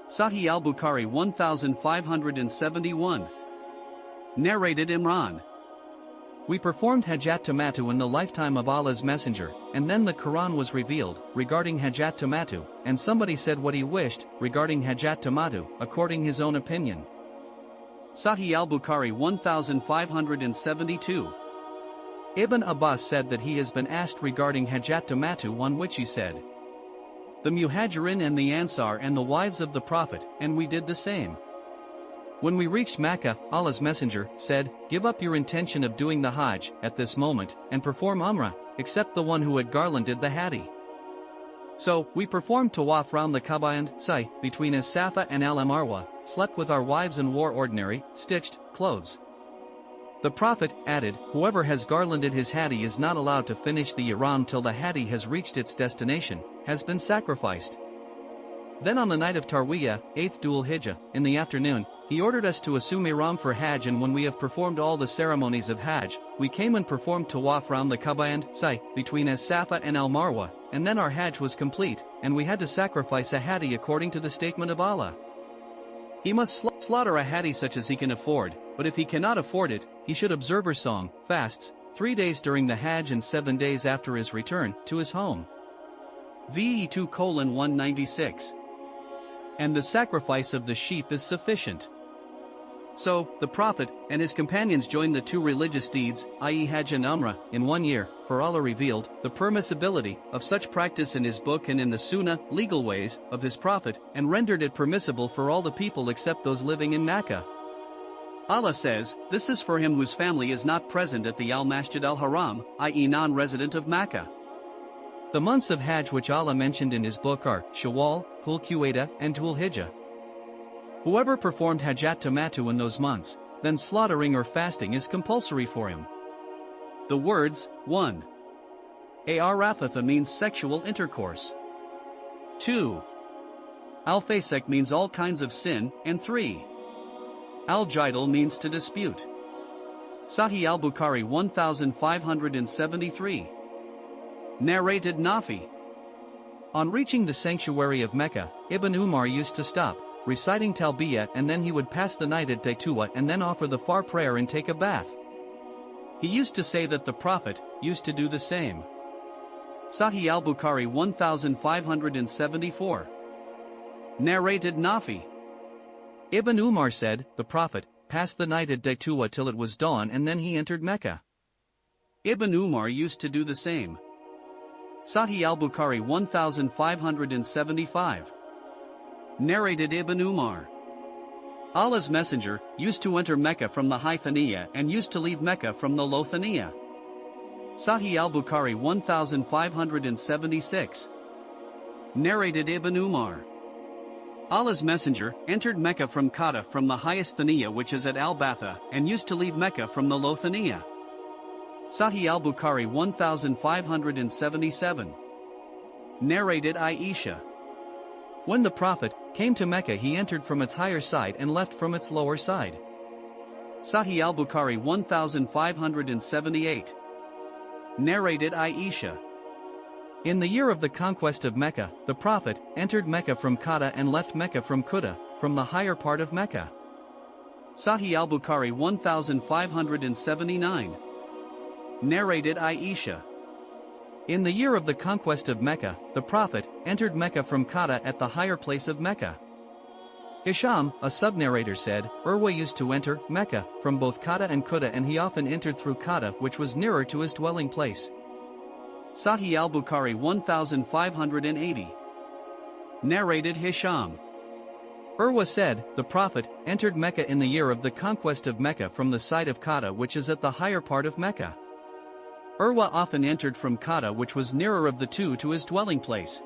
Sahih al-Bukhari 1571. Narrated Imran. We performed Hajjat Tamattu in the lifetime of Allah's Messenger, and then the Quran was revealed, regarding Hajjat Tamattu, and somebody said what he wished, regarding Hajjat Tamattu, according his own opinion. Sahih al-Bukhari 1572. Ibn Abbas said that he has been asked regarding Hajjat Tamattu, on which he said, "The Muhajirin and the Ansar and the wives of the Prophet, and we did the same. When we reached Mecca, Allah's Messenger said, 'Give up your intention of doing the Hajj at this moment, and perform Umrah, except the one who had garlanded the Hadi.' So, we performed Tawaf round the Kaaba and Sahih, between As-Safa and Al-Marwa, slept with our wives and wore ordinary, stitched, clothes. The Prophet added, 'Whoever has garlanded his Hadi is not allowed to finish the Ihram till the Hadi has reached its destination, has been sacrificed.' Then on the night of Tarwiyah, 8th Dhul Hijjah, in the afternoon, he ordered us to assume Ihram for Hajj, and when we have performed all the ceremonies of Hajj, we came and performed Tawaf round the Kaaba and Sahih, between As-Safa and Al-Marwa, and then our Hajj was complete, and we had to sacrifice a Hadi according to the statement of Allah. He must slaughter a Hadi such as he can afford, but if he cannot afford it, he should observe her song, fasts, 3 days during the Hajj and 7 days after his return to his home." VE 2:196. And the sacrifice of the sheep is sufficient. So, the Prophet and his companions joined the two religious deeds, i.e. Hajj and Umrah, in 1 year, for Allah revealed the permissibility of such practice in his book and in the Sunnah, legal ways, of his Prophet, and rendered it permissible for all the people except those living in Mecca. Allah says, "This is for him whose family is not present at the Al-Masjid al-Haram, i.e. non-resident of Mecca." The months of Hajj which Allah mentioned in his book are Shawwal, Dhul Qa'dah, and Dhul Hijjah. Whoever performed Hajjat Tamattu in those months, then slaughtering or fasting is compulsory for him. The words, 1. Ar-Rafatha means sexual intercourse. 2. Al-Fasaq means all kinds of sin, and 3. Al-Jidal means to dispute. Sahih al-Bukhari 1573. Narrated Nafi. On reaching the sanctuary of Mecca, Ibn Umar used to stop, reciting Talbiyah, and then he would pass the night at Daytuwa and then offer the far prayer and take a bath. He used to say that the Prophet used to do the same. Sahih al-Bukhari 1574. Narrated Nafi. Ibn Umar said, "The Prophet passed the night at Daytuwa till it was dawn and then he entered Mecca." Ibn Umar used to do the same. Sahih al-Bukhari 1575. Narrated Ibn Umar. Allah's Messenger used to enter Mecca from the High Thaniya and used to leave Mecca from the Low Thaniya. Sahih al-Bukhari 1576. Narrated Ibn Umar. Allah's Messenger entered Mecca from Qada from the highest Thaniya, which is at Al-Batha, and used to leave Mecca from the Low Thaniya. Sahih al-Bukhari 1577. Narrated Aisha. When the Prophet came to Mecca, he entered from its higher side and left from its lower side. Sahih al-Bukhari 1578. Narrated Aisha. In the year of the conquest of Mecca, the Prophet entered Mecca from Qada and left Mecca from Quda, from the higher part of Mecca. Sahih al-Bukhari 1579. Narrated Aisha. In the year of the conquest of Mecca, the Prophet entered Mecca from Qada at the higher place of Mecca. Hisham, a sub-narrator, said, Urwa used to enter Mecca from both Qada and Quda, and he often entered through Qada, which was nearer to his dwelling place. Sahih al-Bukhari 1580. Narrated Hisham. Urwa said, the Prophet entered Mecca in the year of the conquest of Mecca from the side of Qada, which is at the higher part of Mecca. Urwa often entered from Qada, which was nearer of the two to his dwelling place.